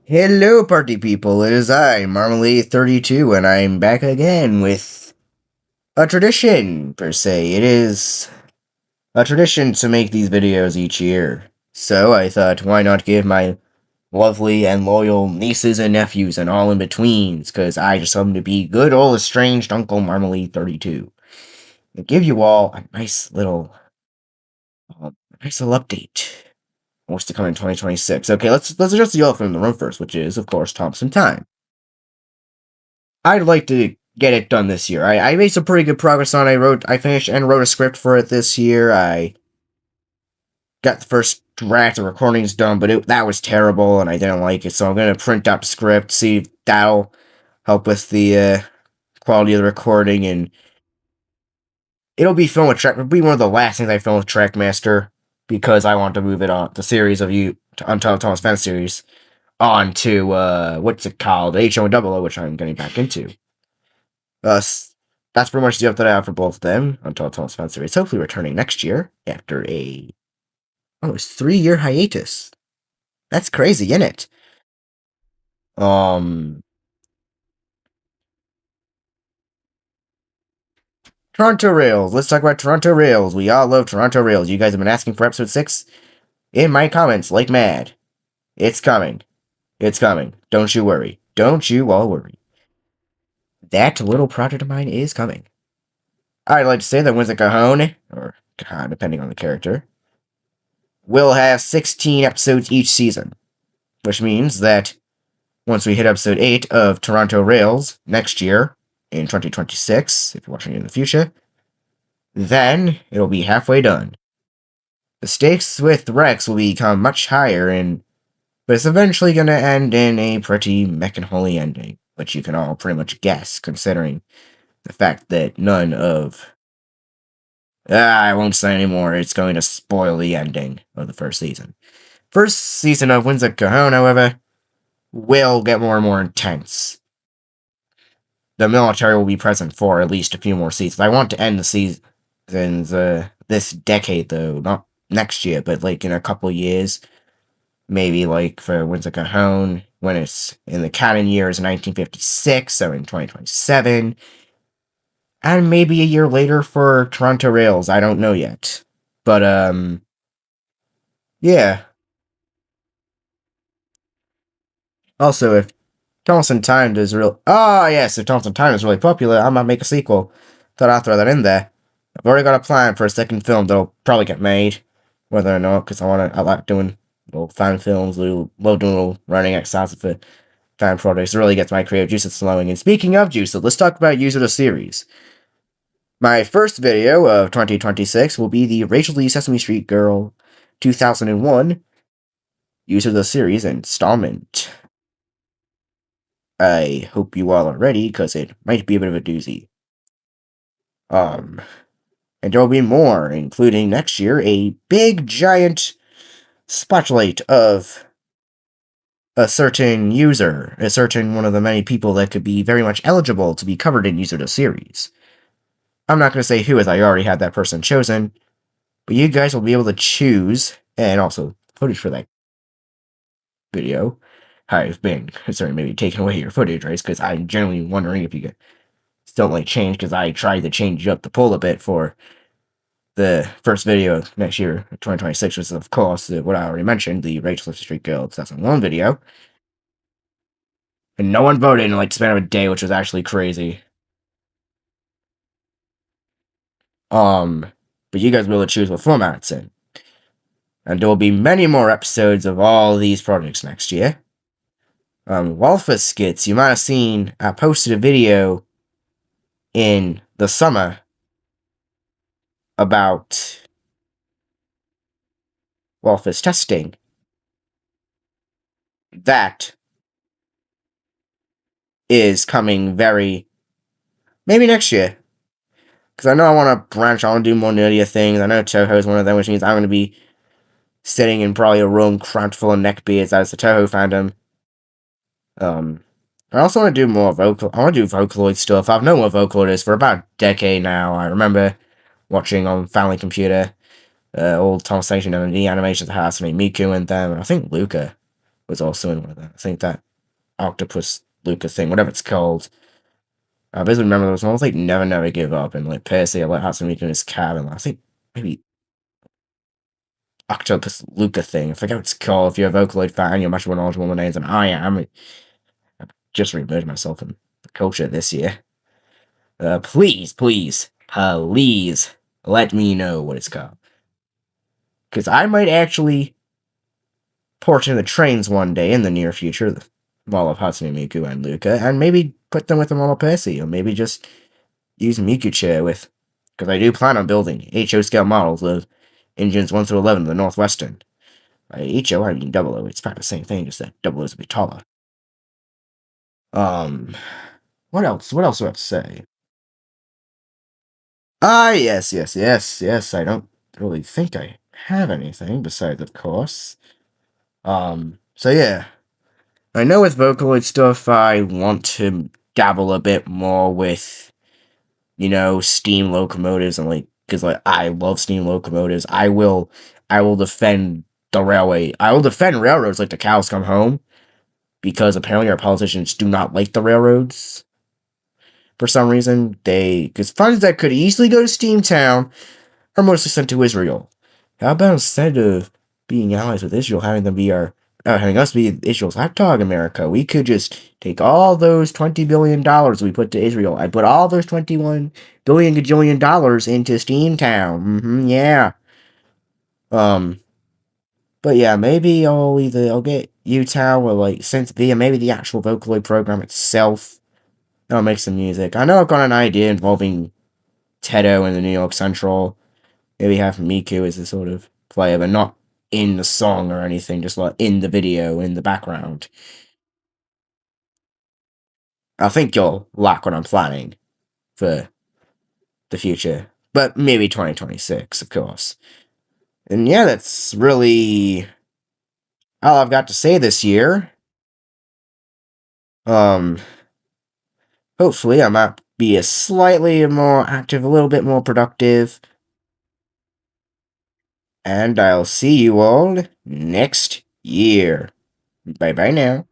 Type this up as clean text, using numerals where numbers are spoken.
Hello, party people. It is I, Marmalade32, and I'm back again with a tradition, per se. It is a tradition to make these videos each year. So I thought, why not give my lovely and loyal nieces and nephews and all in betweens, because I just happen to be good old estranged Uncle Marmalade32, and give you all a nice little update. What's to come in 2026? Okay, let's address the elephant in the room first, which is, of course, Thompson Time. I'd like to get it done this year. I made some pretty good progress on it. I finished and wrote a script for it this year. I got the first draft of recordings done, but that was terrible and I didn't like it. So I'm gonna print out the script, see if that'll help with the quality of the recording, and it'll be filmed with Track. It'll be one of the last things I film with Trackmaster because I want to move it on the series of you Until Thomas Fence series on to what's it called, HO, which I'm getting back into. Uh, that's pretty much the update I have for both of them until Thomas Spencer is hopefully returning next year after a almost 3-year hiatus. That's crazy, isn't it? Um, Toronto Rails. Let's talk about Toronto Rails. We all love Toronto Rails. You guys have been asking for episode 6 in my comments like mad. It's coming. It's coming. Don't you worry. Don't you all worry. That little project of mine is coming. I'd like to say that Winston Cajon, or Cajon, depending on the character, will have 16 episodes each season, which means that once we hit episode 8 of Toronto Rails next year, in 2026, if you're watching it in the future, then it'll be halfway done. The stakes with Rex will become much higher, but it's eventually going to end in a pretty mech and holy ending, which you can all pretty much guess, considering the fact that none of... I won't say anymore, it's going to spoil the ending of the first season. First season of Winds of Cajon, however, will get more and more intense. The military will be present for at least a few more seasons. I want to end the seasons this decade, though, not next year, but like in a couple years. Maybe like for Winds of Cajon, when it's in the canon years 1956, so in 2027. And maybe a year later for Toronto Rails, I don't know yet. But, yeah. Also, if Thompson Time is real... Oh, yes, if Thompson Time is really popular, I might make a sequel. Thought I'd throw that in there. I've already got a plan for a second film that'll probably get made. Whether or not, because I like doing little fan films, love doing little running exercises for fan projects. It really gets my creative juices flowing. And speaking of juices, let's talk about User the Series. My first video of 2026 will be the Rachel Lee Sesame Street Girl 2001 User the Series installment. I hope you all are ready, because it might be a bit of a doozy. And there will be more, including next year a big giant spotlight of a certain user, a certain one of the many people that could be very much eligible to be covered in User the Series. I'm not going to say who, as I already had that person chosen, but you guys will be able to choose, and also footage for that video. I've been concerned maybe taking away your footage, right? Because I'm generally wondering if you guys don't like change, because I tried to change up the poll a bit for the first video next year, 2026, which is, of course, what I already mentioned, the Rachel Street Girl 2001 video. And no one voted in like the span of a day, which was actually crazy. But you guys will be able to choose what format it's in. And there will be many more episodes of all these projects next year. Walrus Skits, you might have seen, I posted a video in the summer about Walrus testing. That is coming maybe next year. Because I know I want to branch on and do more nerdier things. I know Toho is one of them, which means I'm going to be sitting in probably a room cramped full of neckbeards. That is the Toho fandom. I also want to do more I want to do Vocaloid stuff. I've known what Vocaloid is for about a decade now. I remember watching on Family Computer old Tom Station and the animations that has me, Miku and them, and I think Luca. was also in one of them. I think that octopus Luca thing, whatever it's called. I basically remember there was one like Never Never Give Up and like Percy like Hatsune Miku in his cabin. I think maybe octopus Luca thing. I forget what it's called. If you're a Vocaloid fan, you're much more knowledgeable than names than I am. I just removed myself in the culture this year. Please, let me know what it's called. Because I might actually port in the trains one day in the near future, the Wall of Hatsune Miku and Luca, and maybe put them with the Mono Percy, or maybe just use Miku Chair with. Because I do plan on building HO scale models of engines 1 through 11 of the Northwestern. By HO, I mean double O. It's probably the same thing, just that double O's would be taller. Um, what else? What else do I have to say? Yes. I don't really think I have anything besides, of course. So yeah. I know with Vocaloid stuff, I want to dabble a bit more with, steam locomotives and because I love steam locomotives. I will defend the railway. I will defend railroads like the cows come home because apparently our politicians do not like the railroads for some reason. Because funds that could easily go to Steamtown are mostly sent to Israel. How about instead of being allies with Israel, having us be Israel's hot dog America, we could just take all those $20 billion we put to Israel and put all those 21 billion gajillion dollars into Steamtown. Yeah. Um, but yeah, maybe I'll get Utah or Synth via maybe the actual Vocaloid program itself. I'll make some music. I know I've got an idea involving Tedo and the New York Central. Maybe have Miku as a sort of player, but not in the song or anything, just like in the video, in the background. I think you'll like what I'm planning for the future, but maybe 2026, of course. And yeah, that's really all I've got to say this year. Um, Hopefully I might be a slightly more active, a little bit more productive, and I'll see you all next year. Bye bye now.